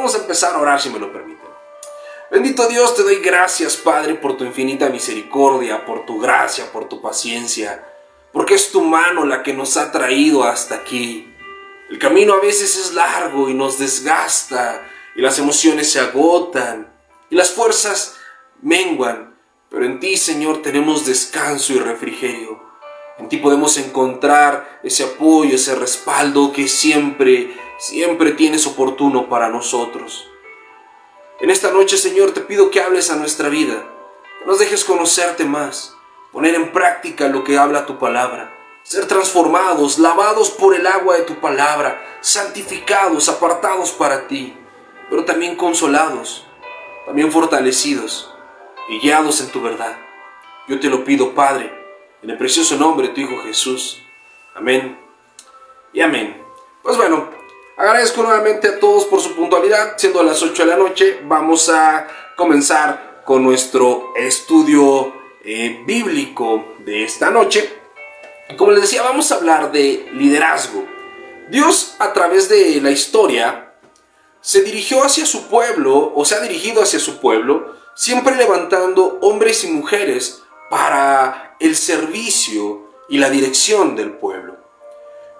vamos a empezar a orar si me lo permiten. Bendito Dios, te doy gracias, Padre, por tu infinita misericordia, por tu gracia, por tu paciencia, porque es tu mano la que nos ha traído hasta aquí. El camino a veces es largo y nos desgasta, y las emociones se agotan, y las fuerzas menguan, pero en ti, Señor, tenemos descanso y refrigerio. En ti podemos encontrar ese apoyo, ese respaldo que siempre tienes oportuno para nosotros. En esta noche, Señor, te pido que hables a nuestra vida, que nos dejes conocerte más, poner en práctica lo que habla tu palabra, ser transformados, lavados por el agua de tu palabra, santificados, apartados para ti, pero también consolados, también fortalecidos y guiados en tu verdad. Yo te lo pido, Padre, en el precioso nombre de tu Hijo Jesús. Amén y amén. Pues bueno, agradezco nuevamente a todos por su puntualidad. Siendo las 8 de la noche, vamos a comenzar con nuestro estudio bíblico de esta noche. Como les decía, vamos a hablar de liderazgo. Dios, a través de la historia, se dirigió hacia su pueblo, o se ha dirigido hacia su pueblo, siempre levantando hombres y mujeres para el servicio y la dirección del pueblo.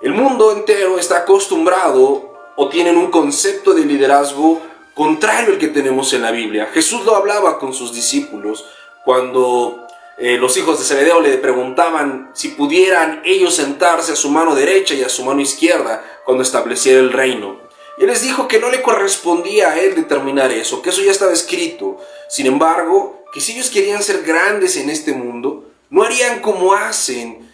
El mundo entero está acostumbrado o tienen un concepto de liderazgo contrario al que tenemos en la Biblia. Jesús lo hablaba con sus discípulos cuando los hijos de Zebedeo le preguntaban si pudieran ellos sentarse a su mano derecha y a su mano izquierda cuando estableciera el reino. Y él les dijo que no le correspondía a él determinar eso, que eso ya estaba escrito. Sin embargo, que si ellos querían ser grandes en este mundo, no harían como hacen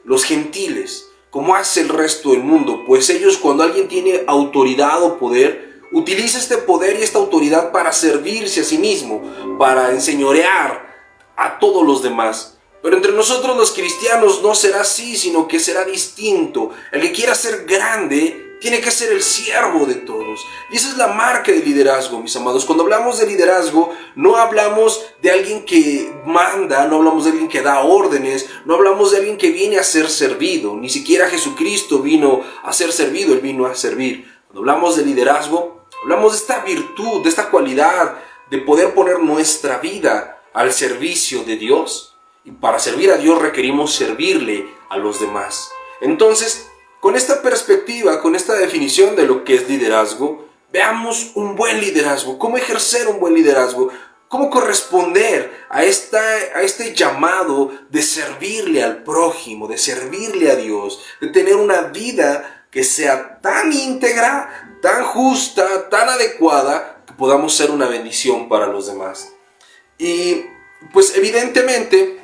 los gentiles, como hace el resto del mundo. Pues ellos, cuando alguien tiene autoridad o poder, utiliza este poder y esta autoridad para servirse a sí mismo, para enseñorear a todos los demás. Pero entre nosotros los cristianos no será así, sino que será distinto. El que quiera ser grande tiene que ser el siervo de todos. Y esa es la marca de liderazgo, mis amados. Cuando hablamos de liderazgo, no hablamos de alguien que manda, no hablamos de alguien que da órdenes, no hablamos de alguien que viene a ser servido. Ni siquiera Jesucristo vino a ser servido, Él vino a servir. Cuando hablamos de liderazgo, hablamos de esta virtud, de esta cualidad de poder poner nuestra vida al servicio de Dios. Y para servir a Dios requerimos servirle a los demás. Entonces, con esta perspectiva, con esta definición de lo que es liderazgo, veamos un buen liderazgo, cómo ejercer un buen liderazgo, cómo corresponder a este llamado de servirle al prójimo, de servirle a Dios, de tener una vida que sea tan íntegra, tan justa, tan adecuada, que podamos ser una bendición para los demás. Y pues evidentemente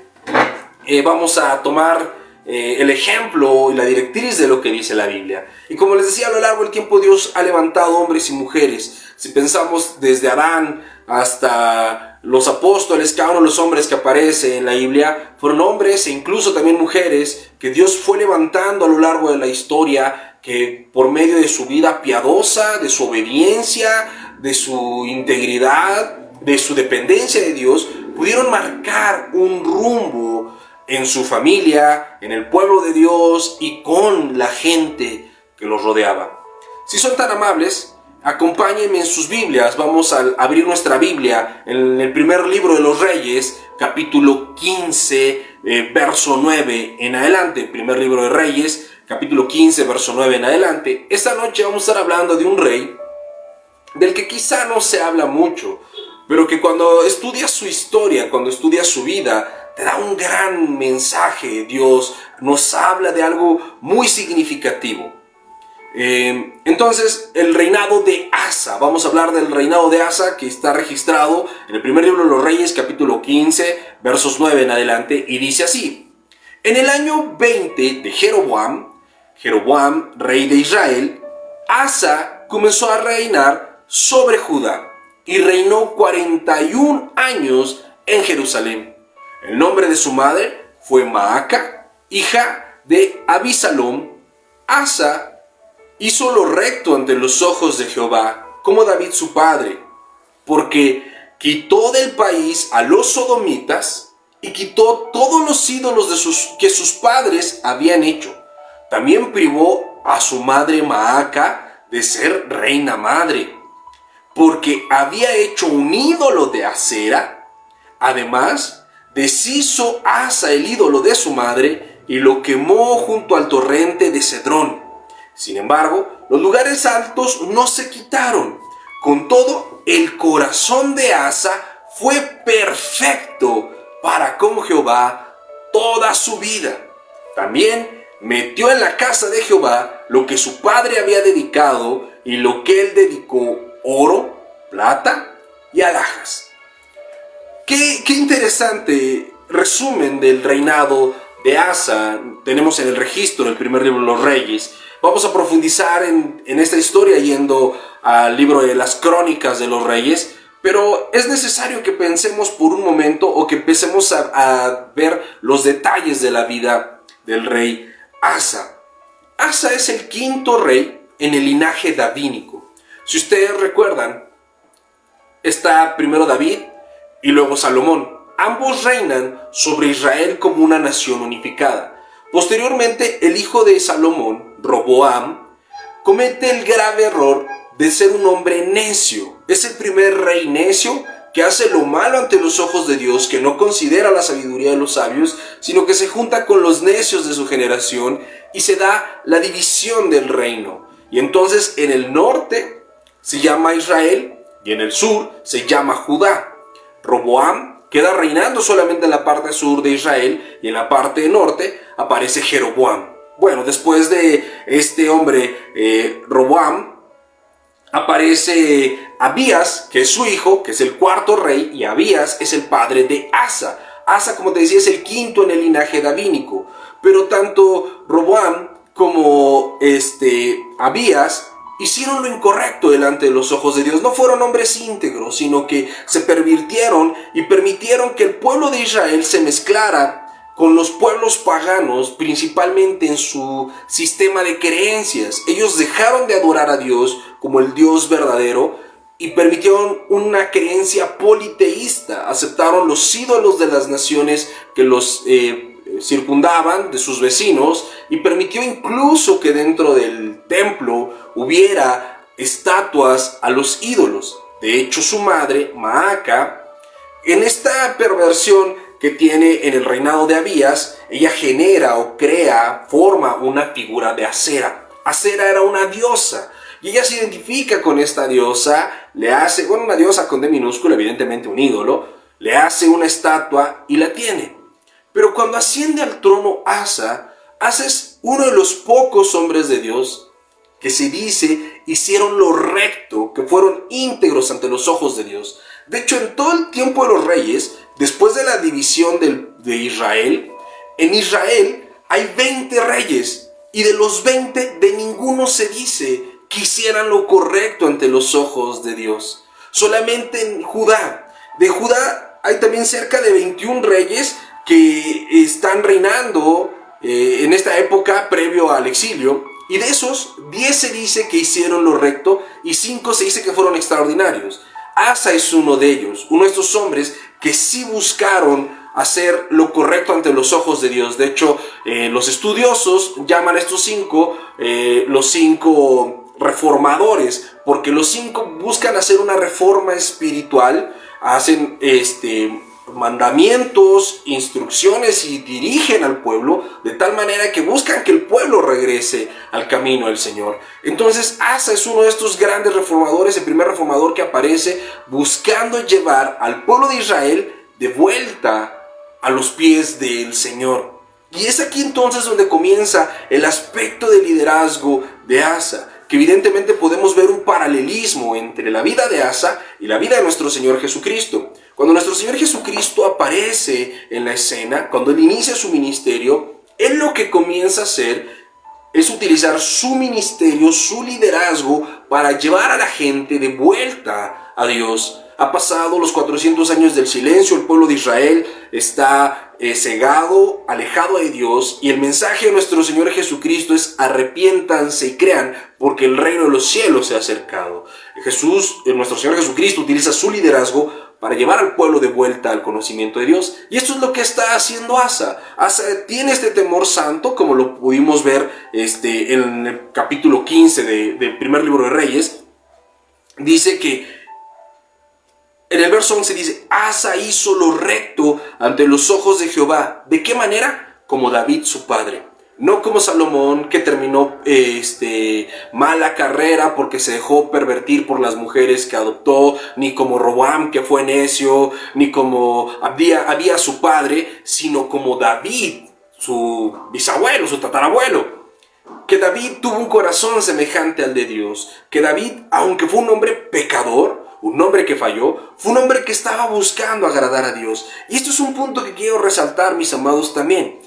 vamos a tomar el ejemplo y la directriz de lo que dice la Biblia. Y como les decía, a lo largo del tiempo Dios ha levantado hombres y mujeres. Si pensamos desde Adán hasta los apóstoles, cada uno de los hombres que aparece en la Biblia fueron hombres e incluso también mujeres que Dios fue levantando a lo largo de la historia, que por medio de su vida piadosa, de su obediencia, de su integridad, de su dependencia de Dios, pudieron marcar un rumbo en su familia, en el pueblo de Dios y con la gente que los rodeaba. Si son tan amables, acompáñenme en sus Biblias. Vamos a abrir nuestra Biblia en el primer libro de los Reyes, capítulo 15, verso 9 en adelante. Primer libro de Reyes, capítulo 15, verso 9 en adelante. Esta noche vamos a estar hablando de un rey del que quizá no se habla mucho, pero que cuando estudias su historia, cuando estudias su vida, te da un gran mensaje. Dios nos habla de algo muy significativo. Entonces, el reinado de Asa. Vamos a hablar del reinado de Asa, que está registrado en el primer libro de los Reyes, capítulo 15, versos 9 en adelante, y dice así: En el año 20 de Jeroboam, rey de Israel, Asa comenzó a reinar sobre Judá y reinó 41 años en Jerusalén. El nombre de su madre fue Maaca, hija de Abisalom. Asa hizo lo recto ante los ojos de Jehová, como David su padre, porque quitó del país a los sodomitas y quitó todos los ídolos que sus padres habían hecho. También privó a su madre Maaca de ser reina madre, porque había hecho un ídolo de acera. Además, deshizo Asa el ídolo de su madre y lo quemó junto al torrente de Cedrón. Sin embargo, los lugares altos no se quitaron. Con todo, el corazón de Asa fue perfecto para con Jehová toda su vida. También metió en la casa de Jehová lo que su padre había dedicado y lo que él dedicó: oro, plata y alhajas. Qué interesante resumen del reinado de Asa tenemos en el registro del primer libro de los Reyes. Vamos a profundizar en esta historia yendo al libro de las Crónicas de los Reyes, pero es necesario que pensemos por un momento o que empecemos a ver los detalles de la vida del rey Asa. Asa es el quinto rey en el linaje davídico. Si ustedes recuerdan, está primero David y luego Salomón. Ambos reinan sobre Israel como una nación unificada. Posteriormente, el hijo de Salomón, Roboam, comete el grave error de ser un hombre necio. Es el primer rey necio que hace lo malo ante los ojos de Dios, que no considera la sabiduría de los sabios, sino que se junta con los necios de su generación y se da la división del reino. Y entonces en el norte se llama Israel y en el sur se llama Judá. Roboam queda reinando solamente en la parte sur de Israel y en la parte norte aparece Jeroboam. Bueno, después de este hombre Roboam aparece Abías, que es su hijo, que es el cuarto rey, y Abías es el padre de Asa. Asa, como te decía, es el quinto en el linaje davídico. Pero tanto Roboam como Abías hicieron lo incorrecto delante de los ojos de Dios. No fueron hombres íntegros, sino que se pervirtieron y permitieron que el pueblo de Israel se mezclara con los pueblos paganos, principalmente en su sistema de creencias. Ellos dejaron de adorar a Dios como el Dios verdadero y permitieron una creencia politeísta. Aceptaron los ídolos de las naciones que los circundaban, de sus vecinos, y permitió incluso que dentro del templo hubiera estatuas a los ídolos. De hecho, su madre, Maaca, en esta perversión que tiene en el reinado de Abías, ella genera o forma una figura de Acera. Acera era una diosa y ella se identifica con esta diosa, le hace, una diosa con D minúscula, evidentemente un ídolo, le hace una estatua y la tiene. Pero cuando asciende al trono Asa es uno de los pocos hombres de Dios que se dice hicieron lo recto, que fueron íntegros ante los ojos de Dios. De hecho, en todo el tiempo de los reyes, después de la división de Israel, en Israel hay 20 reyes, y de los 20, de ninguno se dice que hicieran lo correcto ante los ojos de Dios. Solamente en Judá. De Judá hay también cerca de 21 reyes que están reinando en esta época previo al exilio, y de esos 10 se dice que hicieron lo recto y 5 se dice que fueron extraordinarios. Asa es uno de ellos, uno de estos hombres que sí buscaron hacer lo correcto ante los ojos de Dios. De hecho, los estudiosos llaman a estos 5 los 5 reformadores, porque los 5 buscan hacer una reforma espiritual, hacen mandamientos, instrucciones y dirigen al pueblo de tal manera que buscan que el pueblo regrese al camino del Señor. Entonces Asa es uno de estos grandes reformadores, el primer reformador que aparece buscando llevar al pueblo de Israel de vuelta a los pies del Señor. Y es aquí entonces donde comienza el aspecto de liderazgo de Asa, que evidentemente podemos ver un paralelismo entre la vida de Asa y la vida de nuestro Señor Jesucristo. Cuando nuestro Señor Jesucristo aparece en la escena, cuando Él inicia su ministerio, Él lo que comienza a hacer es utilizar su ministerio, su liderazgo, para llevar a la gente de vuelta a Dios. Ha pasado los 400 años del silencio, el pueblo de Israel está cegado, alejado de Dios, y el mensaje de nuestro Señor Jesucristo es: arrepiéntanse y crean, porque el reino de los cielos se ha acercado. Nuestro Señor Jesucristo utiliza su liderazgo para llevar al pueblo de vuelta al conocimiento de Dios. Y esto es lo que está haciendo Asa. Asa tiene este temor santo, como lo pudimos ver en el capítulo 15 del primer libro de Reyes. Dice que en el verso 11 dice: Asa hizo lo recto ante los ojos de Jehová. ¿De qué manera? Como David su padre. No como Salomón, que terminó mala carrera porque se dejó pervertir por las mujeres que adoptó, ni como Roboam, que fue necio, ni como Abías su padre, sino como David, su bisabuelo, su tatarabuelo. Que David tuvo un corazón semejante al de Dios. Que David, aunque fue un hombre pecador, un hombre que falló, fue un hombre que estaba buscando agradar a Dios. Y esto es un punto que quiero resaltar, mis amados, también.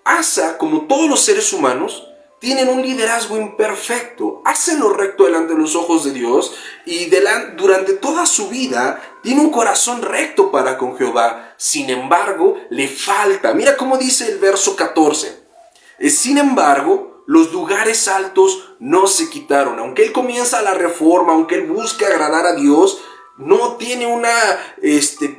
Asa, como todos los seres humanos, tienen un liderazgo imperfecto. Hacen lo recto delante de los ojos de Dios y durante toda su vida tiene un corazón recto para con Jehová. Sin embargo, le falta. Mira cómo dice el verso 14. Sin embargo, los lugares altos no se quitaron. Aunque él comienza la reforma, aunque él busca agradar a Dios, no tiene una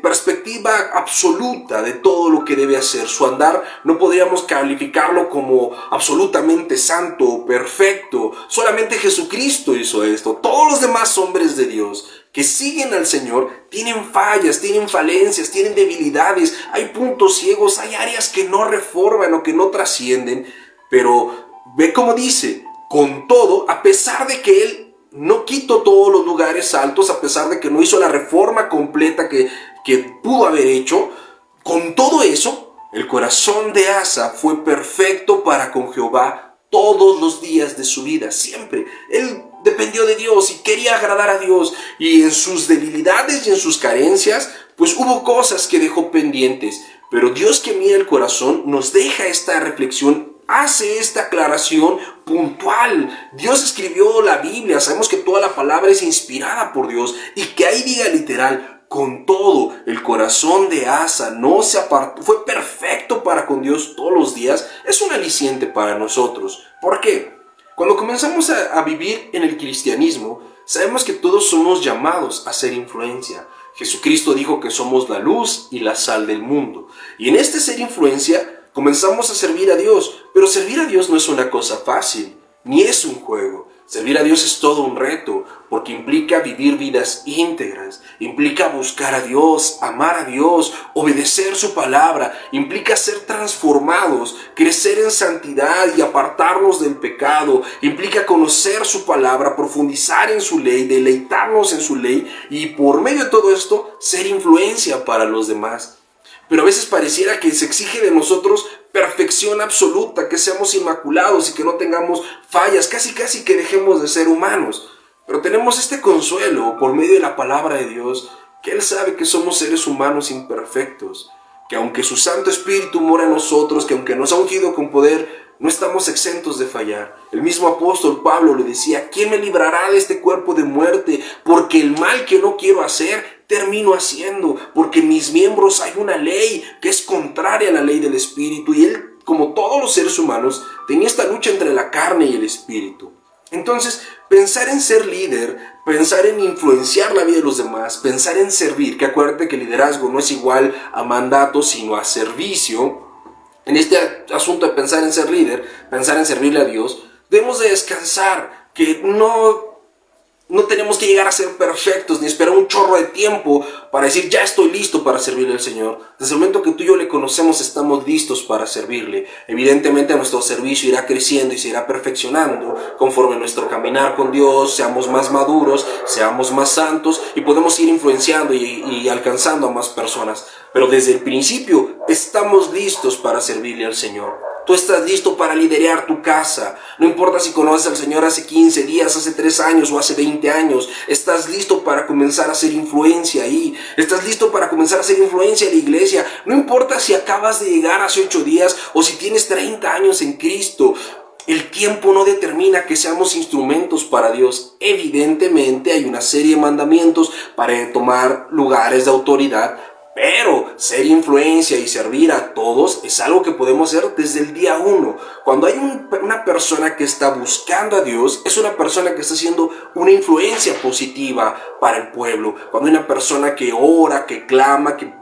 perspectiva absoluta de todo lo que debe hacer. Su andar no podríamos calificarlo como absolutamente santo o perfecto. Solamente Jesucristo hizo esto. Todos los demás hombres de Dios que siguen al Señor tienen fallas, tienen falencias, tienen debilidades. Hay puntos ciegos, hay áreas que no reforman o que no trascienden. Pero ve cómo dice: con todo, a pesar de que él no quitó todos los lugares altos, a pesar de que no hizo la reforma completa que pudo haber hecho, con todo eso, el corazón de Asa fue perfecto para con Jehová todos los días de su vida, siempre. Él dependió de Dios y quería agradar a Dios, y en sus debilidades y en sus carencias, pues hubo cosas que dejó pendientes. Pero Dios, que mira el corazón, nos deja esta reflexión, hace esta aclaración puntual. Dios escribió la Biblia, sabemos que toda la palabra es inspirada por Dios, y que ahí diga literal: con todo, el corazón de Asa no se apartó, fue perfecto para con Dios todos los días. Es un aliciente para nosotros. ¿Por qué? Cuando comenzamos a vivir en el cristianismo, sabemos que todos somos llamados a ser influencia. Jesucristo dijo que somos la luz y la sal del mundo. Y en este ser influencia, comenzamos a servir a Dios, pero servir a Dios no es una cosa fácil, ni es un juego. Servir a Dios es todo un reto, porque implica vivir vidas íntegras, implica buscar a Dios, amar a Dios, obedecer su palabra, implica ser transformados, crecer en santidad y apartarnos del pecado, implica conocer su palabra, profundizar en su ley, deleitarnos en su ley, y por medio de todo esto, ser influencia para los demás. Pero a veces pareciera que se exige de nosotros perfección absoluta, que seamos inmaculados y que no tengamos fallas, casi que dejemos de ser humanos. Pero tenemos este consuelo por medio de la palabra de Dios, que Él sabe que somos seres humanos imperfectos, que aunque su Santo Espíritu mora en nosotros, que aunque nos ha ungido con poder, no estamos exentos de fallar. El mismo apóstol Pablo le decía: ¿quién me librará de este cuerpo de muerte? Porque el mal que no quiero hacer, termino haciendo, porque en mis miembros hay una ley que es contraria a la ley del Espíritu. Y él, como todos los seres humanos, tenía esta lucha entre la carne y el Espíritu. Entonces, pensar en ser líder, pensar en influenciar la vida de los demás, pensar en servir, que acuérdate que el liderazgo no es igual a mandato, sino a servicio. En este asunto de pensar en ser líder, pensar en servirle a Dios, debemos de descansar, que no tenemos que llegar a ser perfectos, ni esperar un chorro de tiempo para decir: ya estoy listo para servirle al Señor. Desde el momento que tú y yo le conocemos, estamos listos para servirle. Evidentemente nuestro servicio irá creciendo y se irá perfeccionando conforme nuestro caminar con Dios, seamos más maduros, seamos más santos, y podemos ir influenciando y alcanzando a más personas. Pero desde el principio estamos listos para servirle al Señor. Tú estás listo para liderar tu casa. No importa si conoces al Señor hace 15 días, hace 3 años o hace 20 años. Estás listo para comenzar a hacer influencia ahí. Estás listo para comenzar a hacer influencia en la iglesia. No importa si acabas de llegar hace 8 días o si tienes 30 años en Cristo. El tiempo no determina que seamos instrumentos para Dios. Evidentemente hay una serie de mandamientos para tomar lugares de autoridad, Pero ser influencia y servir a todos es algo que podemos hacer desde el día uno. Cuando hay una persona que está buscando a Dios, es una persona que está haciendo una influencia positiva para el pueblo. Cuando hay una persona que ora, que clama, que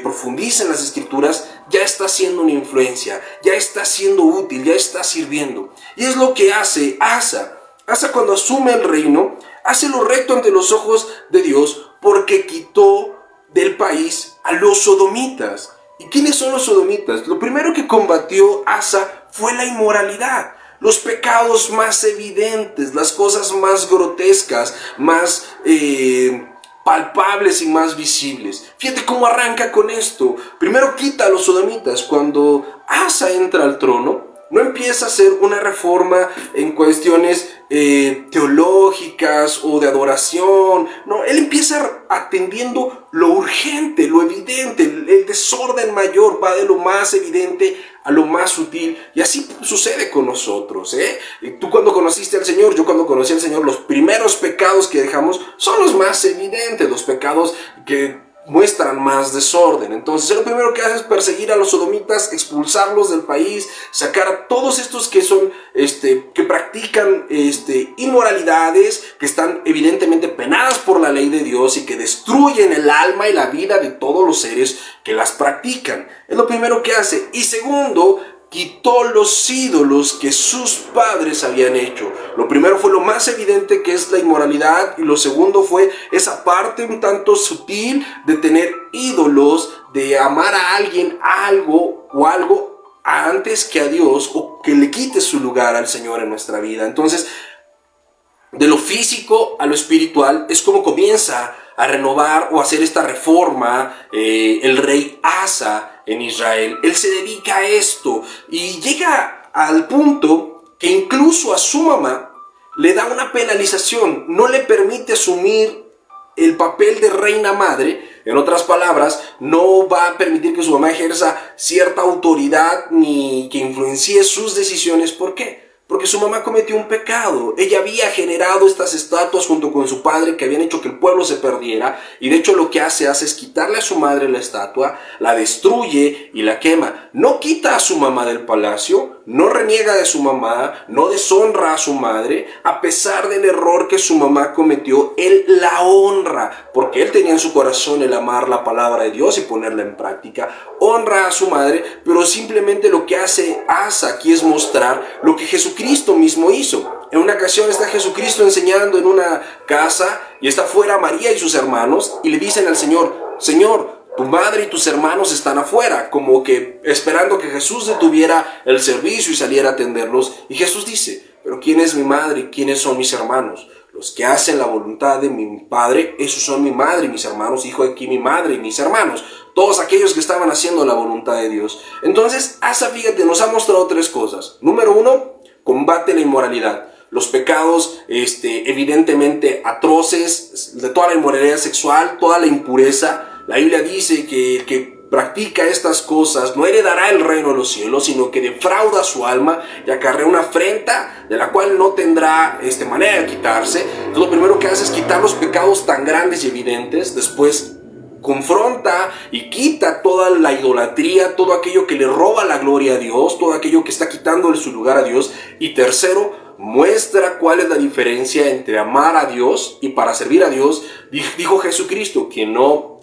profundiza en las escrituras, ya está haciendo una influencia, ya está siendo útil, ya está sirviendo. Y es lo que hace Asa. Asa, cuando asume el reino, hace lo recto ante los ojos de Dios, porque quitó del país a los sodomitas. ¿Y quiénes son los sodomitas? Lo primero que combatió Asa fue la inmoralidad, los pecados más evidentes, las cosas más grotescas, más palpables y más visibles. Fíjate cómo arranca con esto. Primero quita a los sodomitas. Cuando Asa entra al trono, no empieza a hacer una reforma en cuestiones teológicas o de adoración. No, él empieza atendiendo lo urgente, lo evidente. El desorden mayor va de lo más evidente a lo más sutil. Y así sucede con nosotros. Tú cuando conociste al Señor, yo cuando conocí al Señor, los primeros pecados que dejamos son los más evidentes, los pecados que muestran más desorden. Entonces lo primero que hace es perseguir a los sodomitas, expulsarlos del país, sacar a todos estos que son que practican inmoralidades, que están evidentemente penadas por la ley de Dios y que destruyen el alma y la vida de todos los seres que las practican. Es lo primero que hace. Y segundo, quitó los ídolos que sus padres habían hecho. Lo primero fue lo más evidente, que es la inmoralidad, y lo segundo fue esa parte un tanto sutil de tener ídolos, de amar a alguien, a algo o algo antes que a Dios, o que le quite su lugar al Señor en nuestra vida. Entonces, de lo físico a lo espiritual es como comienza a renovar o hacer esta reforma el rey Asa en Israel. Él se dedica a esto y llega al punto que incluso a su mamá le da una penalización, no le permite asumir el papel de reina madre. En otras palabras, no va a permitir que su mamá ejerza cierta autoridad ni que influencie sus decisiones. ¿Por qué? Porque su mamá cometió un pecado. Ella había generado estas estatuas junto con su padre que habían hecho que el pueblo se perdiera. Y de hecho lo que hace es quitarle a su madre la estatua, la destruye y la quema. No quita a su mamá del palacio, no reniega de su mamá, no deshonra a su madre. A pesar del error que su mamá cometió, él la honra, porque él tenía en su corazón el amar la palabra de Dios y ponerla en práctica. Honra a su madre, pero simplemente lo que hace Asa aquí es mostrar lo que Jesucristo mismo hizo. En una ocasión está Jesucristo enseñando en una casa y está fuera María y sus hermanos y le dicen al Señor: Señor, tu madre y tus hermanos están afuera, como que esperando que Jesús detuviera el servicio y saliera a atenderlos. Y Jesús dice: pero ¿quién es mi madre y quiénes son mis hermanos? Los que hacen la voluntad de mi Padre, esos son mi madre y mis hermanos. Hijo de aquí mi madre y mis hermanos, todos aquellos que estaban haciendo la voluntad de Dios. Entonces Asa, fíjate, nos ha mostrado tres cosas. Número uno, combate la inmoralidad, los pecados evidentemente atroces, de toda la inmoralidad sexual, toda la impureza. La Biblia dice que el que practica estas cosas no heredará el reino de los cielos, sino que defrauda su alma y acarrea una afrenta de la cual no tendrá manera de quitarse. Entonces lo primero que hace es quitar los pecados tan grandes y evidentes. Después confronta y quita toda la idolatría, todo aquello que le roba la gloria a Dios, todo aquello que está quitándole su lugar a Dios. Y tercero, muestra cuál es la diferencia entre amar a Dios y para servir a Dios. Dijo Jesucristo: quien no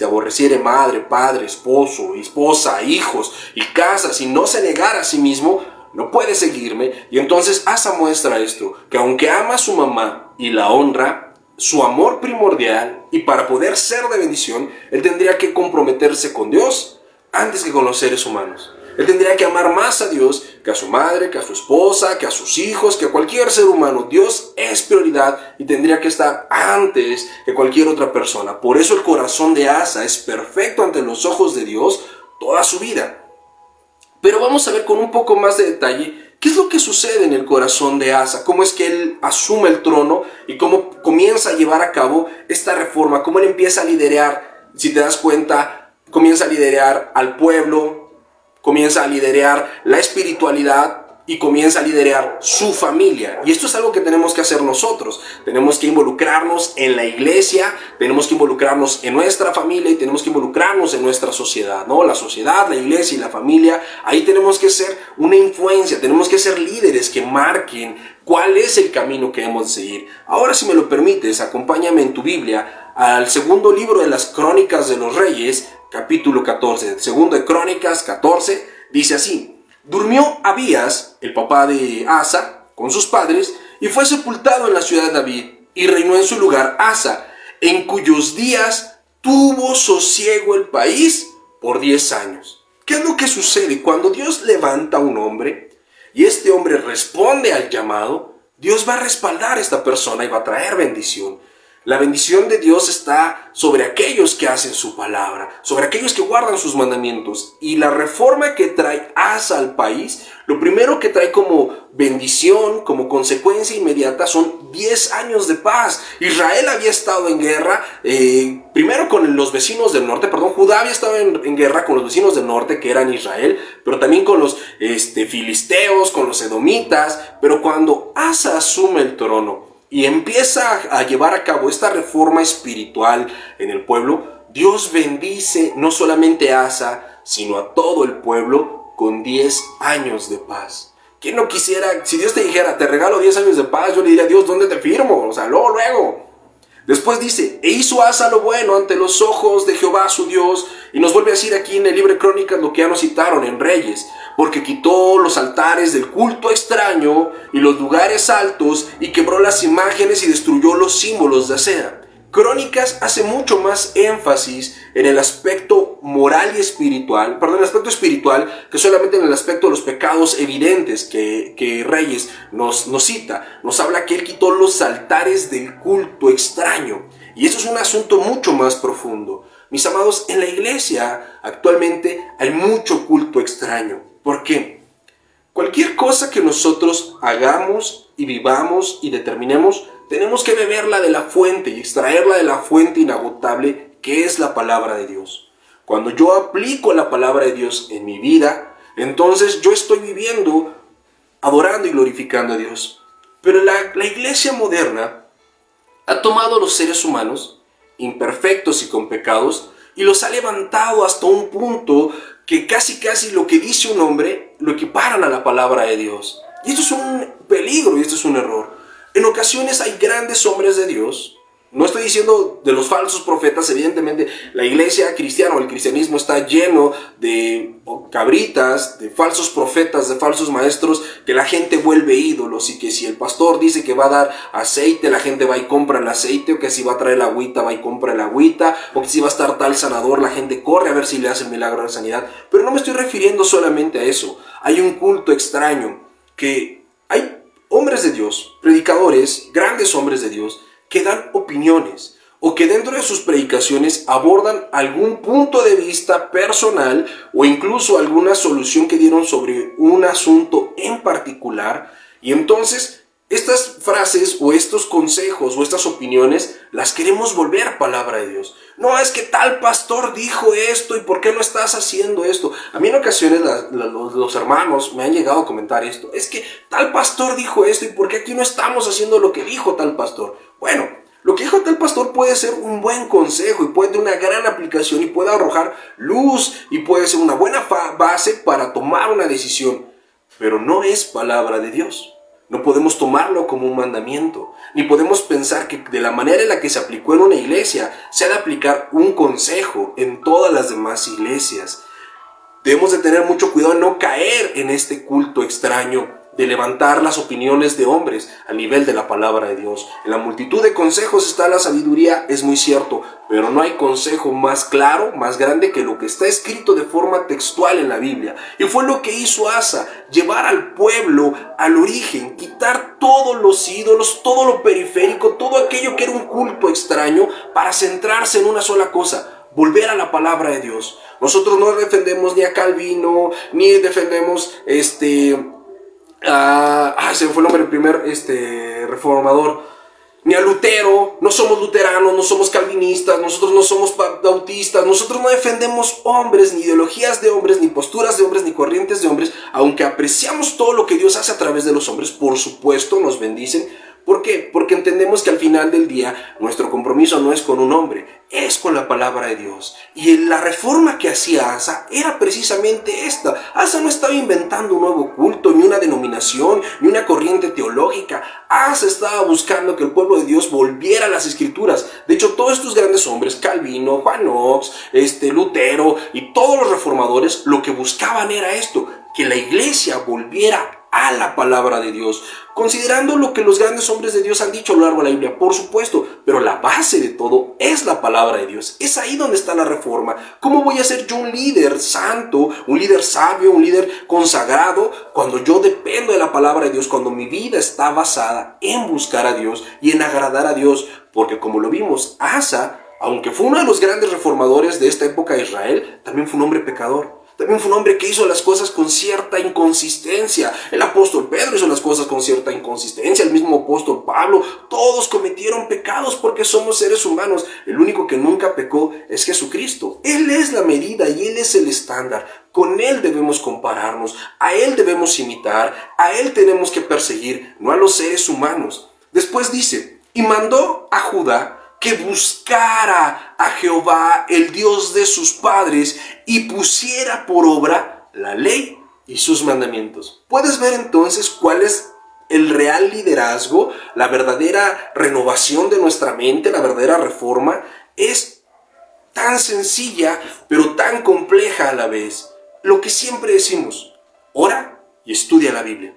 aborreciere madre, padre, esposo, esposa, hijos y casas y no se negara a sí mismo, no puede seguirme. Y entonces Asa muestra esto, que aunque ama a su mamá y la honra, su amor primordial, y para poder ser de bendición, él tendría que comprometerse con Dios antes que con los seres humanos. Él tendría que amar más a Dios que a su madre, que a su esposa, que a sus hijos, que a cualquier ser humano. Dios es prioridad y tendría que estar antes que cualquier otra persona. Por eso el corazón de Asa es perfecto ante los ojos de Dios toda su vida. Pero vamos a ver con un poco más de detalle qué es lo que sucede en el corazón de Asa, cómo es que él asume el trono y cómo comienza a llevar a cabo esta reforma, cómo él empieza a liderar. Si te das cuenta, comienza a liderar al pueblo, comienza a liderar la espiritualidad y comienza a liderar su familia. Y esto es algo que tenemos que hacer nosotros. Tenemos que involucrarnos en la iglesia, tenemos que involucrarnos en nuestra familia y tenemos que involucrarnos en nuestra sociedad, ¿no? La sociedad, la iglesia y la familia, ahí tenemos que ser una influencia, tenemos que ser líderes que marquen cuál es el camino que hemos de seguir. Ahora, si me lo permites, acompáñame en tu Biblia al segundo libro de las Crónicas de los Reyes, capítulo 14. Segundo de Crónicas 14, dice así: Durmió Abías, el papá de Asa, con sus padres, y fue sepultado en la ciudad de David, y reinó en su lugar Asa, en cuyos días tuvo sosiego el país por 10 años. ¿Qué es lo que sucede? Cuando Dios levanta a un hombre, y este hombre responde al llamado, Dios va a respaldar a esta persona y va a traer bendición. La bendición de Dios está sobre aquellos que hacen su palabra, sobre aquellos que guardan sus mandamientos. Y la reforma que trae Asa al país, lo primero que trae como bendición, como consecuencia inmediata, son 10 años de paz. Israel había estado en guerra, primero con los vecinos del norte, Judá había estado en guerra con los vecinos del norte, que eran Israel, pero también con los filisteos, con los edomitas. Pero cuando Asa asume el trono y empieza a llevar a cabo esta reforma espiritual en el pueblo, Dios bendice no solamente a Asa, sino a todo el pueblo con 10 años de paz. ¿Quién no quisiera? Si Dios te dijera, te regalo 10 años de paz, yo le diría, Dios, ¿dónde te firmo? O sea, luego. Después dice, e hizo Asa lo bueno ante los ojos de Jehová su Dios. Y nos vuelve a decir aquí en el libro de Crónicas lo que ya nos citaron en Reyes. Porque quitó los altares del culto extraño y los lugares altos y quebró las imágenes y destruyó los símbolos de acera. Crónicas hace mucho más énfasis en el aspecto moral y espiritual, el aspecto espiritual, que solamente en el aspecto de los pecados evidentes que Reyes nos cita. Nos habla que él quitó los altares del culto extraño. Y eso es un asunto mucho más profundo. Mis amados, en la iglesia actualmente hay mucho culto extraño. ¿Por qué? Cualquier cosa que nosotros hagamos y vivamos y determinemos, tenemos que beberla de la fuente y extraerla de la fuente inagotable que es la palabra de Dios. Cuando yo aplico la palabra de Dios en mi vida, entonces yo estoy viviendo, adorando y glorificando a Dios. Pero la iglesia moderna ha tomado a los seres humanos, imperfectos y con pecados, y los ha levantado hasta un punto que casi lo que dice un hombre lo equiparan a la palabra de Dios. Y esto es un peligro y esto es un error. En ocasiones hay grandes hombres de Dios. No estoy diciendo de los falsos profetas. Evidentemente la iglesia cristiana o el cristianismo está lleno de cabritas, de falsos profetas, de falsos maestros que la gente vuelve ídolos, y que si el pastor dice que va a dar aceite, la gente va y compra el aceite, o que si va a traer la agüita, va y compra la agüita, o que si va a estar tal sanador, la gente corre a ver si le hace el milagro de sanidad. Pero no me estoy refiriendo solamente a eso. Hay un culto extraño, que hay hombres de Dios, predicadores, grandes hombres de Dios, que dan opiniones o que dentro de sus predicaciones abordan algún punto de vista personal o incluso alguna solución que dieron sobre un asunto en particular. Y entonces estas frases o estos consejos o estas opiniones las queremos volver palabra de Dios. No, es que tal pastor dijo esto y ¿por qué no estás haciendo esto? A mí en ocasiones los hermanos me han llegado a comentar esto. Es que tal pastor dijo esto y ¿por qué aquí no estamos haciendo lo que dijo tal pastor? Bueno, lo que dijo tal pastor puede ser un buen consejo y puede tener una gran aplicación y puede arrojar luz y puede ser una buena base para tomar una decisión. Pero no es palabra de Dios. No podemos tomarlo como un mandamiento, ni podemos pensar que de la manera en la que se aplicó en una iglesia se ha de aplicar un consejo en todas las demás iglesias. Debemos de tener mucho cuidado en no caer en este culto extraño de levantar las opiniones de hombres a nivel de la palabra de Dios. En la multitud de consejos está la sabiduría, es muy cierto, pero no hay consejo más claro, más grande que lo que está escrito de forma textual en la Biblia. Y fue lo que hizo Asa, llevar al pueblo al origen, quitar todos los ídolos, todo lo periférico, todo aquello que era un culto extraño, para centrarse en una sola cosa: volver a la palabra de Dios. Nosotros no defendemos ni a Calvino, ni defendemos se me fue el nombre del primer reformador. ni a Lutero, no somos luteranos, no somos calvinistas, nosotros no somos bautistas, nosotros no defendemos hombres, ni ideologías de hombres, ni posturas de hombres, ni corrientes de hombres, aunque apreciamos todo lo que Dios hace a través de los hombres, por supuesto nos bendicen. ¿Por qué? Porque entendemos que al final del día nuestro compromiso no es con un hombre, es con la palabra de Dios. Y la reforma que hacía Asa era precisamente esta. Asa no estaba inventando un nuevo culto, ni una denominación, ni una corriente teológica. Asa estaba buscando que el pueblo de Dios volviera a las Escrituras. De hecho, todos estos grandes hombres, Calvino, Juan Knox, Lutero y todos los reformadores, lo que buscaban era esto, que la iglesia volviera a la palabra de Dios, considerando lo que los grandes hombres de Dios han dicho a lo largo de la Biblia, por supuesto, pero la base de todo es la palabra de Dios. Es ahí donde está la reforma. ¿Cómo voy a ser yo un líder santo, un líder sabio, un líder consagrado, cuando yo dependo de la palabra de Dios, cuando mi vida está basada en buscar a Dios y en agradar a Dios? Porque como lo vimos, Asa, aunque fue uno de los grandes reformadores de esta época de Israel, también fue un hombre pecador. También fue un hombre que hizo las cosas con cierta inconsistencia. El apóstol Pedro hizo las cosas con cierta inconsistencia. El mismo apóstol Pablo. Todos cometieron pecados porque somos seres humanos. El único que nunca pecó es Jesucristo. Él es la medida y Él es el estándar. Con Él debemos compararnos. A Él debemos imitar. A Él tenemos que perseguir, no a los seres humanos. Después dice, y mandó a Judá que buscara a Jehová, el Dios de sus padres, y pusiera por obra la ley y sus mandamientos. Puedes ver entonces cuál es el real liderazgo, la verdadera renovación de nuestra mente, la verdadera reforma. Es tan sencilla, pero tan compleja a la vez. Lo que siempre decimos, ora y estudia la Biblia.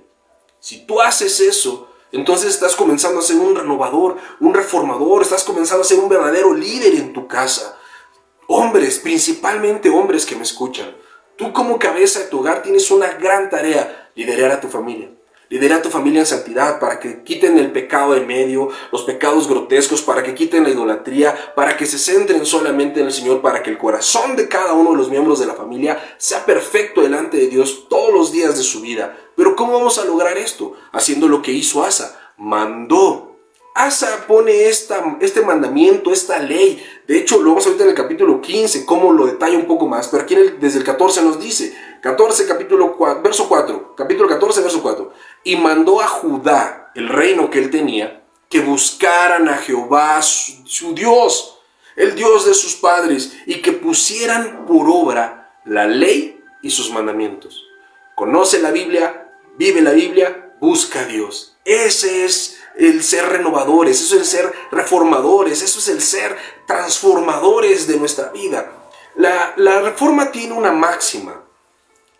Si tú haces eso, entonces estás comenzando a ser un renovador, un reformador, estás comenzando a ser un verdadero líder en tu casa. Hombres, principalmente hombres que me escuchan, tú como cabeza de tu hogar tienes una gran tarea: liderar a tu familia. Lidera a tu familia en santidad, para que quiten el pecado de medio, los pecados grotescos, para que quiten la idolatría, para que se centren solamente en el Señor, para que el corazón de cada uno de los miembros de la familia sea perfecto delante de Dios todos los días de su vida. Pero ¿cómo vamos a lograr esto? Haciendo lo que hizo Asa. Mandó. Asa pone este mandamiento, esta ley. De hecho, lo vamos a ver en el capítulo 15, cómo lo detalla un poco más. Pero aquí desde el 14 nos dice, 14, capítulo 4, verso 4, capítulo 14, verso 4. Y mandó a Judá, el reino que él tenía, que buscaran a Jehová, su Dios, el Dios de sus padres, y que pusieran por obra la ley y sus mandamientos. Conoce la Biblia, vive la Biblia, busca a Dios. Ese es el ser renovadores, eso es el ser reformadores, eso es el ser transformadores de nuestra vida. La reforma tiene una máxima: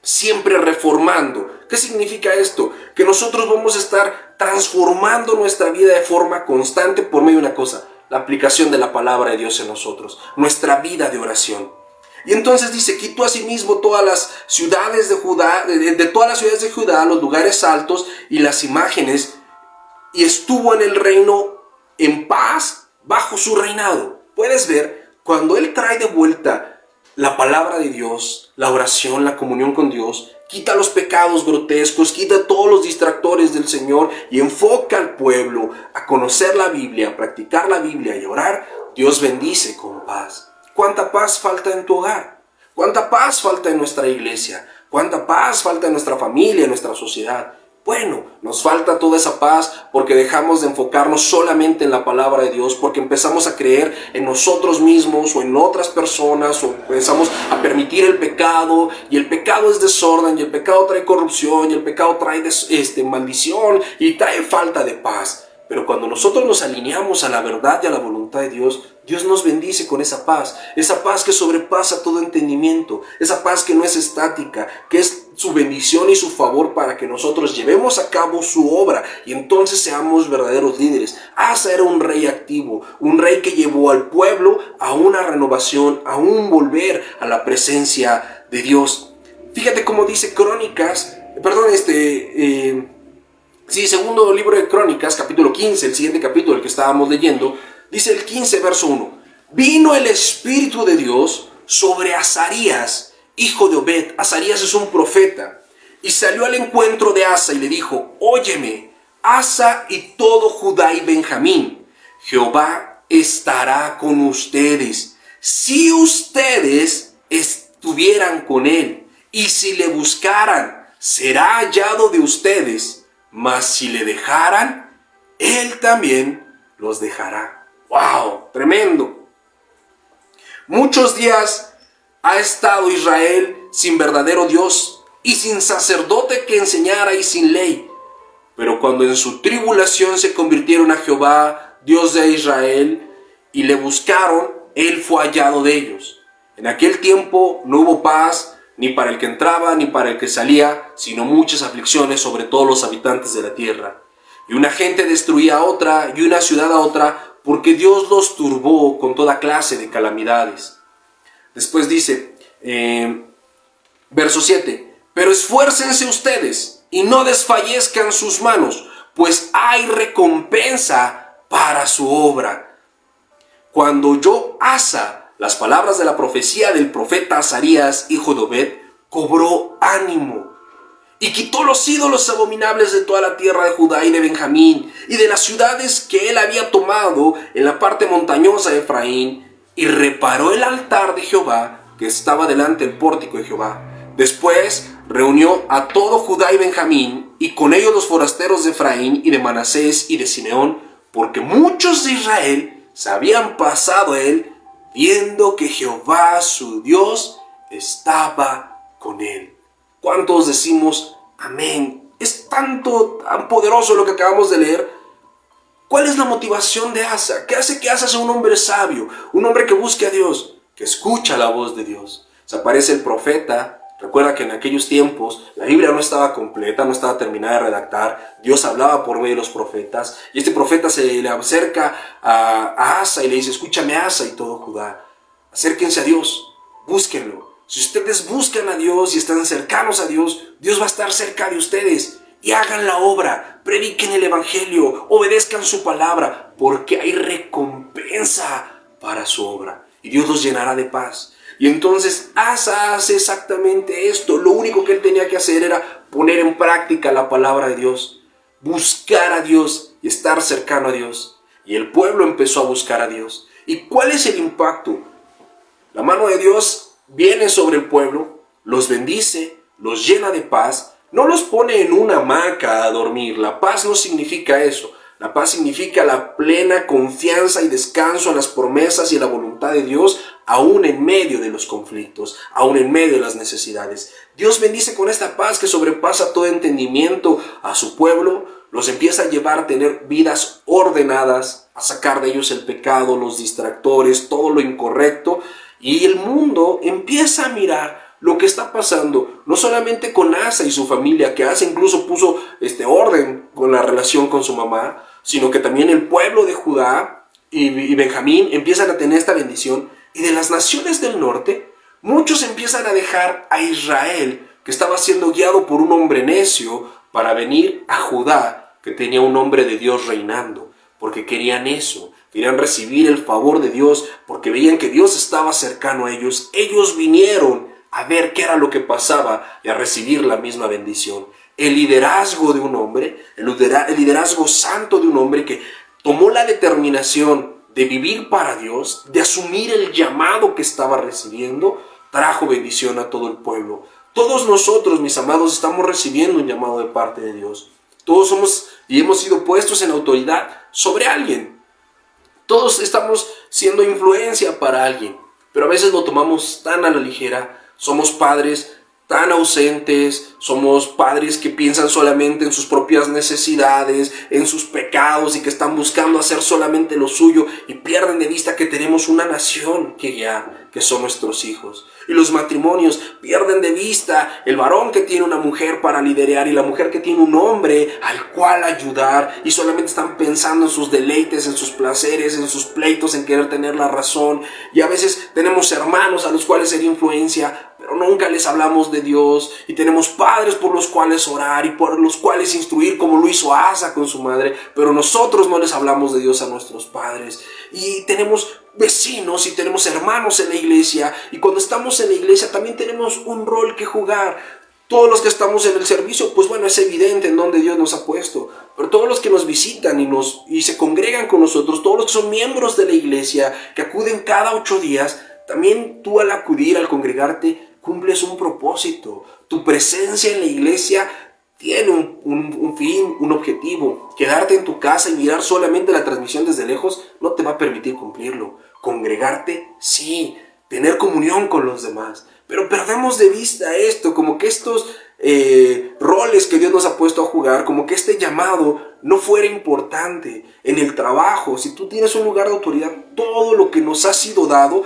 siempre reformando. ¿Qué significa esto? Que nosotros vamos a estar transformando nuestra vida de forma constante por medio de una cosa: la aplicación de la palabra de Dios en nosotros, nuestra vida de oración. Y entonces dice, quitó asimismo todas las ciudades de Judá, de todas las ciudades de Judá, los lugares altos y las imágenes, y estuvo en el reino en paz bajo su reinado. Puedes ver, cuando él trae de vuelta la palabra de Dios, la oración, la comunión con Dios, quita los pecados grotescos, quita todos los distractores del Señor y enfoca al pueblo a conocer la Biblia, a practicar la Biblia y a orar, Dios bendice con paz. ¿Cuánta paz falta en tu hogar? ¿Cuánta paz falta en nuestra iglesia? ¿Cuánta paz falta en nuestra familia, en nuestra sociedad? Bueno, nos falta toda esa paz porque dejamos de enfocarnos solamente en la palabra de Dios, porque empezamos a creer en nosotros mismos o en otras personas, o empezamos a permitir el pecado, y el pecado es desorden, y el pecado trae corrupción, y el pecado trae maldición, y trae falta de paz. Pero cuando nosotros nos alineamos a la verdad y a la voluntad de Dios, Dios nos bendice con esa paz que sobrepasa todo entendimiento, esa paz que no es estática, que es su bendición y su favor para que nosotros llevemos a cabo su obra y entonces seamos verdaderos líderes. Asa era un rey activo, un rey que llevó al pueblo a una renovación, a un volver a la presencia de Dios. Fíjate cómo dice Crónicas, segundo libro de Crónicas, capítulo 15, el siguiente capítulo, el que estábamos leyendo, dice el 15, verso 1. Vino el Espíritu de Dios sobre Azarías, hijo de Obed. Azarías es un profeta. Y salió al encuentro de Asa y le dijo, óyeme, Asa y todo Judá y Benjamín, Jehová estará con ustedes, si ustedes estuvieran con él, y si le buscaran, será hallado de ustedes, mas si le dejaran, él también los dejará. ¡Wow! Tremendo. Muchos días ha estado Israel sin verdadero Dios y sin sacerdote que enseñara y sin ley. Pero cuando en su tribulación se convirtieron a Jehová, Dios de Israel, y le buscaron, él fue hallado de ellos. En aquel tiempo no hubo paz, ni para el que entraba, ni para el que salía, sino muchas aflicciones sobre todos los habitantes de la tierra. Y una gente destruía a otra, y una ciudad a otra, porque Dios los turbó con toda clase de calamidades. Después dice, verso 7, pero esfuércense ustedes, y no desfallezcan sus manos, pues hay recompensa para su obra. Cuando oyó Asa las palabras de la profecía del profeta Azarías, hijo de Obed, cobró ánimo y quitó los ídolos abominables de toda la tierra de Judá y de Benjamín y de las ciudades que él había tomado en la parte montañosa de Efraín, y reparó el altar de Jehová que estaba delante del pórtico de Jehová. Después reunió a todo Judá y Benjamín, y con ellos los forasteros de Efraín y de Manasés y de Simeón, porque muchos de Israel se habían pasado a él, viendo que Jehová su Dios estaba con él. ¿Cuántos decimos amén? Es tan poderoso lo que acabamos de leer. ¿Cuál es la motivación de Asa? ¿Qué hace que Asa sea un hombre sabio? Un hombre que busque a Dios, que escucha la voz de Dios. Se aparece el profeta. Recuerda que en aquellos tiempos la Biblia no estaba completa, no estaba terminada de redactar. Dios hablaba por medio de los profetas. Y este profeta se le acerca a Asa y le dice, escúchame Asa y todo Judá. Acérquense a Dios, búsquenlo. Si ustedes buscan a Dios y están cercanos a Dios, Dios va a estar cerca de ustedes. Y hagan la obra, prediquen el evangelio, obedezcan su palabra, porque hay recompensa para su obra. Y Dios los llenará de paz. Y entonces Asa hace exactamente esto. Lo único que él tenía que hacer era poner en práctica la palabra de Dios, buscar a Dios y estar cercano a Dios. Y el pueblo empezó a buscar a Dios. ¿Y cuál es el impacto? La mano de Dios viene sobre el pueblo, los bendice, los llena de paz, no los pone en una hamaca a dormir. La paz no significa eso. La paz significa la plena confianza y descanso en las promesas y en la voluntad de Dios, aún en medio de los conflictos, aún en medio de las necesidades. Dios bendice con esta paz que sobrepasa todo entendimiento a su pueblo, los empieza a llevar a tener vidas ordenadas, a sacar de ellos el pecado, los distractores, todo lo incorrecto, y el mundo empieza a mirar lo que está pasando, no solamente con Asa y su familia, que Asa incluso puso orden con la relación con su mamá, sino que también el pueblo de Judá y Benjamín empiezan a tener esta bendición. Y de las naciones del norte, muchos empiezan a dejar a Israel, que estaba siendo guiado por un hombre necio, para venir a Judá, que tenía un hombre de Dios reinando, porque querían eso. Querían recibir el favor de Dios, porque veían que Dios estaba cercano a ellos. Ellos vinieron a ver qué era lo que pasaba y a recibir la misma bendición. El liderazgo de un hombre, el liderazgo santo de un hombre que tomó la determinación de vivir para Dios, de asumir el llamado que estaba recibiendo, trajo bendición a todo el pueblo. Todos nosotros, mis amados, estamos recibiendo un llamado de parte de Dios. Todos somos y hemos sido puestos en autoridad sobre alguien. Todos estamos siendo influencia para alguien, pero a veces lo tomamos tan a la ligera. Somos padres tan ausentes, somos padres que piensan solamente en sus propias necesidades, en sus pecados, y que están buscando hacer solamente lo suyo, y pierden de vista que tenemos una nación que guiar, que son nuestros hijos. Y los matrimonios pierden de vista el varón que tiene una mujer para liderar y la mujer que tiene un hombre al cual ayudar, y solamente están pensando en sus deleites, en sus placeres, en sus pleitos, en querer tener la razón. Y a veces tenemos hermanos a los cuales ser influencia, pero nunca les hablamos de Dios, y tenemos padres por los cuales orar y por los cuales instruir, como lo hizo Asa con su madre, pero nosotros no les hablamos de Dios a nuestros padres. Y tenemos vecinos y tenemos hermanos en la iglesia, y cuando estamos en la iglesia también tenemos un rol que jugar. Todos los que estamos en el servicio, pues bueno, es evidente en dónde Dios nos ha puesto. Pero todos los que nos visitan y se congregan con nosotros, todos los que son miembros de la iglesia, que acuden cada 8 días, también tú al acudir, al congregarte, cumples un propósito. Tu presencia en la iglesia tiene un fin, un objetivo. Quedarte en tu casa y mirar solamente la transmisión desde lejos no te va a permitir cumplirlo. Congregarte, sí. Tener comunión con los demás. Pero perdemos de vista esto, como que estos roles que Dios nos ha puesto a jugar, como que este llamado no fuera importante. En el trabajo, si tú tienes un lugar de autoridad, todo lo que nos ha sido dado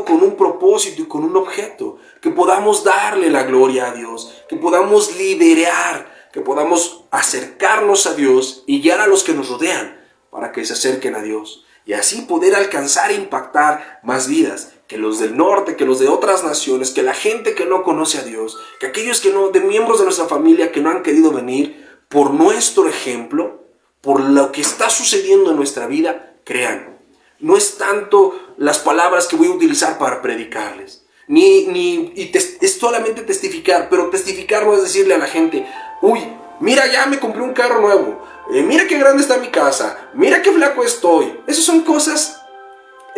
con un propósito y con un objeto. Que podamos darle la gloria a Dios, que podamos liderar, que podamos acercarnos a Dios y guiar a los que nos rodean para que se acerquen a Dios. Y así poder alcanzar e impactar más vidas, que los del norte, que los de otras naciones, que la gente que no conoce a Dios, que aquellos que no, de miembros de nuestra familia que no han querido venir, por nuestro ejemplo, por lo que está sucediendo en nuestra vida, crean. No es tanto las palabras que voy a utilizar para predicarles, es solamente testificar, pero testificar no es decirle a la gente, uy, mira, ya me compré un carro nuevo, mira qué grande está mi casa, mira qué flaco estoy. Esas son cosas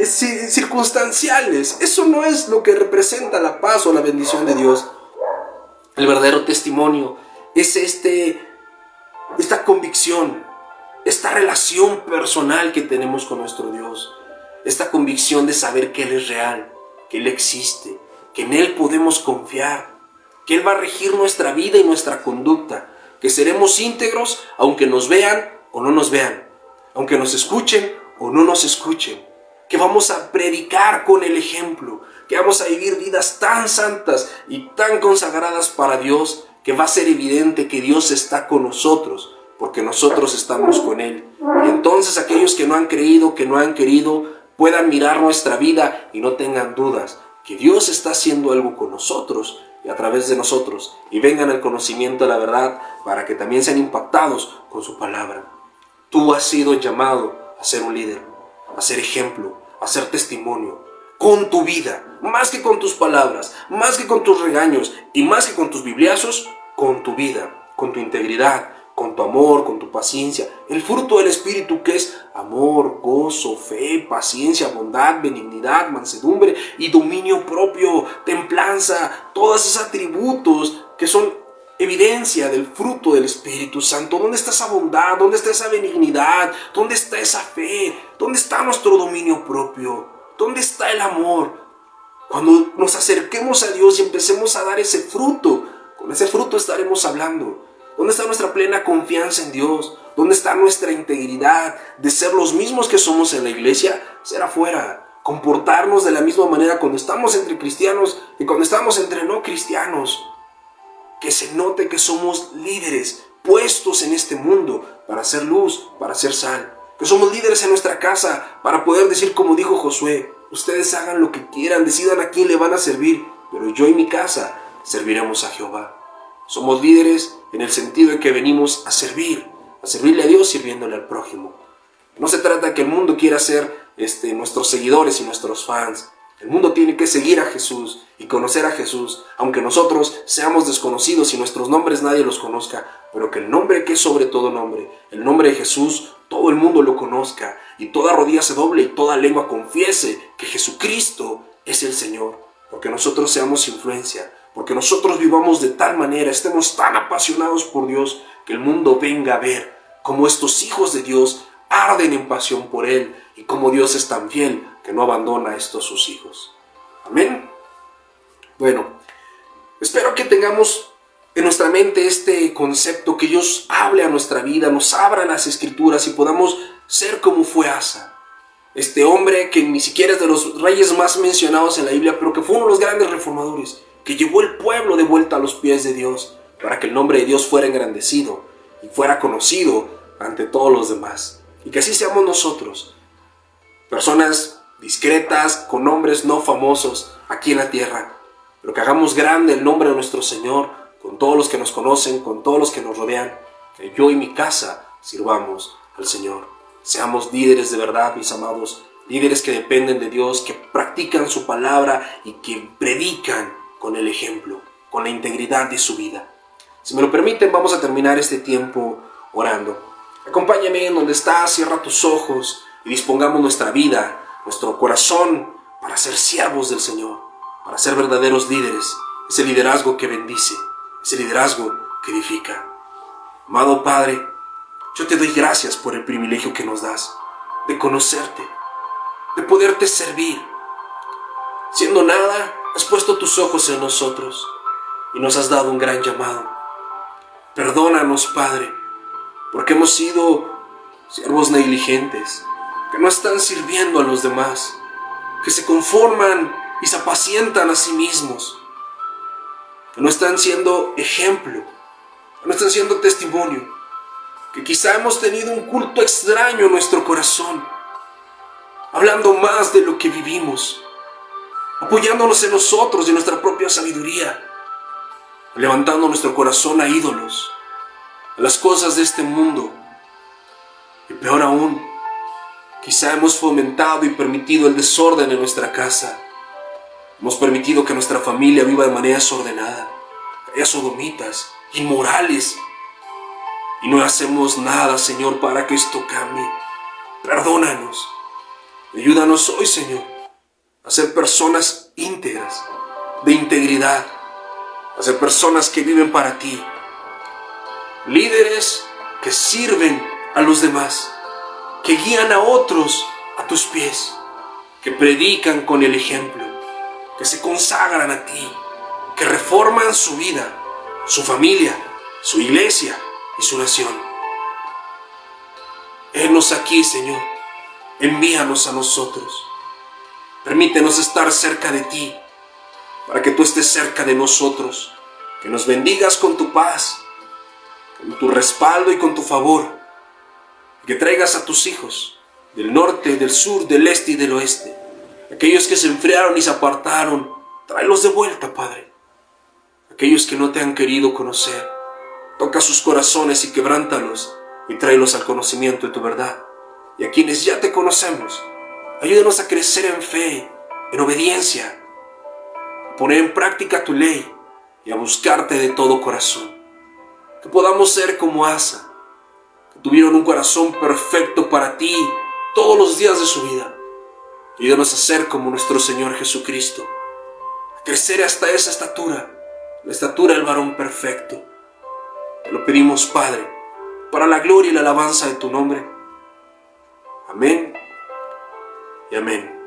circunstanciales. Eso no es lo que representa la paz o la bendición de Dios. El verdadero testimonio es esta convicción, esta relación personal que tenemos con nuestro Dios, esta convicción de saber que Él es real, que Él existe, que en Él podemos confiar, que Él va a regir nuestra vida y nuestra conducta, que seremos íntegros aunque nos vean o no nos vean, aunque nos escuchen o no nos escuchen, que vamos a predicar con el ejemplo, que vamos a vivir vidas tan santas y tan consagradas para Dios, que va a ser evidente que Dios está con nosotros, porque nosotros estamos con Él. Y entonces aquellos que no han creído, que no han querido, puedan mirar nuestra vida y no tengan dudas, que Dios está haciendo algo con nosotros y a través de nosotros, y vengan al conocimiento de la verdad para que también sean impactados con su palabra. Tú has sido llamado a ser un líder, a ser ejemplo, a ser testimonio, con tu vida, más que con tus palabras, más que con tus regaños y más que con tus bibliazos, con tu vida, con tu integridad, con tu amor, con tu paciencia, el fruto del Espíritu que es amor, gozo, fe, paciencia, bondad, benignidad, mansedumbre y dominio propio, templanza, todos esos atributos que son evidencia del fruto del Espíritu Santo. ¿Dónde está esa bondad? ¿Dónde está esa benignidad? ¿Dónde está esa fe? ¿Dónde está nuestro dominio propio? ¿Dónde está el amor? Cuando nos acerquemos a Dios y empecemos a dar ese fruto, con ese fruto estaremos hablando. ¿Dónde está nuestra plena confianza en Dios? ¿Dónde está nuestra integridad de ser los mismos que somos en la iglesia? Ser afuera, comportarnos de la misma manera cuando estamos entre cristianos y cuando estamos entre no cristianos. Que se note que somos líderes puestos en este mundo para hacer luz, para hacer sal. Que somos líderes en nuestra casa para poder decir como dijo Josué, ustedes hagan lo que quieran, decidan a quién le van a servir, pero yo y mi casa serviremos a Jehová. Somos líderes en el sentido de que venimos a servirle a Dios sirviéndole al prójimo. No se trata de que el mundo quiera ser nuestros seguidores y nuestros fans. El mundo tiene que seguir a Jesús y conocer a Jesús, aunque nosotros seamos desconocidos y nuestros nombres nadie los conozca, pero que el nombre que es sobre todo nombre, el nombre de Jesús, todo el mundo lo conozca y toda rodilla se doble y toda lengua confiese que Jesucristo es el Señor, porque nosotros seamos influencia, porque nosotros vivamos de tal manera, estemos tan apasionados por Dios, que el mundo venga a ver cómo estos hijos de Dios arden en pasión por Él y cómo Dios es tan fiel que no abandona a estos sus hijos. Amén. Bueno, espero que tengamos en nuestra mente este concepto, que Dios hable a nuestra vida, nos abra las Escrituras y podamos ser como fue Asa. Este hombre que ni siquiera es de los reyes más mencionados en la Biblia, pero que fue uno de los grandes reformadores, que llevó el pueblo de vuelta a los pies de Dios, para que el nombre de Dios fuera engrandecido y fuera conocido ante todos los demás. Y que así seamos nosotros, personas discretas, con nombres no famosos aquí en la tierra, pero que hagamos grande el nombre de nuestro Señor, con todos los que nos conocen, con todos los que nos rodean, que yo y mi casa sirvamos al Señor. Seamos líderes de verdad, mis amados, líderes que dependen de Dios, que practican su palabra y que predican con el ejemplo. con la integridad de su vida. Si me lo permiten, vamos a terminar este tiempo orando. Acompáñame en donde estás, cierra tus ojos y dispongamos nuestra vida, nuestro corazón para ser siervos del Señor, para ser verdaderos líderes, ese liderazgo que bendice, ese liderazgo que edifica. Amado Padre, yo te doy gracias por el privilegio que nos das de conocerte, de poderte servir. Siendo nada, has puesto tus ojos en nosotros y nos has dado un gran llamado. Perdónanos, Padre, porque hemos sido siervos negligentes, que no están sirviendo a los demás, que se conforman y se apacientan a sí mismos, que no están siendo ejemplo, que no están siendo testimonio, que quizá hemos tenido un culto extraño en nuestro corazón, hablando más de lo que vivimos, apoyándonos en nosotros y en nuestra propia sabiduría, levantando nuestro corazón a ídolos, a las cosas de este mundo. Y peor aún, quizá hemos fomentado y permitido el desorden en nuestra casa. Hemos permitido que nuestra familia viva de manera desordenada, que haya sodomitas, inmorales. Y no hacemos nada, Señor, para que esto cambie. Perdónanos. Ayúdanos hoy, Señor, a ser personas íntegras, de integridad, a ser personas que viven para ti, líderes que sirven a los demás, que guían a otros a tus pies, que predican con el ejemplo, que se consagran a ti, que reforman su vida, su familia, su iglesia y su nación. Henos aquí, Señor, envíanos a nosotros. Permítenos estar cerca de ti, para que tú estés cerca de nosotros, que nos bendigas con tu paz, con tu respaldo y con tu favor, que traigas a tus hijos del norte, del sur, del este y del oeste, aquellos que se enfriaron y se apartaron, tráelos de vuelta, Padre. Aquellos que no te han querido conocer, toca sus corazones y quebrántalos y tráelos al conocimiento de tu verdad. Y a quienes ya te conocemos, ayúdanos a crecer en fe, en obediencia, a poner en práctica tu ley y a buscarte de todo corazón. Que podamos ser como Asa, que tuvieron un corazón perfecto para ti todos los días de su vida. Ayúdanos a ser como nuestro Señor Jesucristo, a crecer hasta esa estatura, la estatura del varón perfecto. Te lo pedimos, Padre, para la gloria y la alabanza de tu nombre. Amén y amén.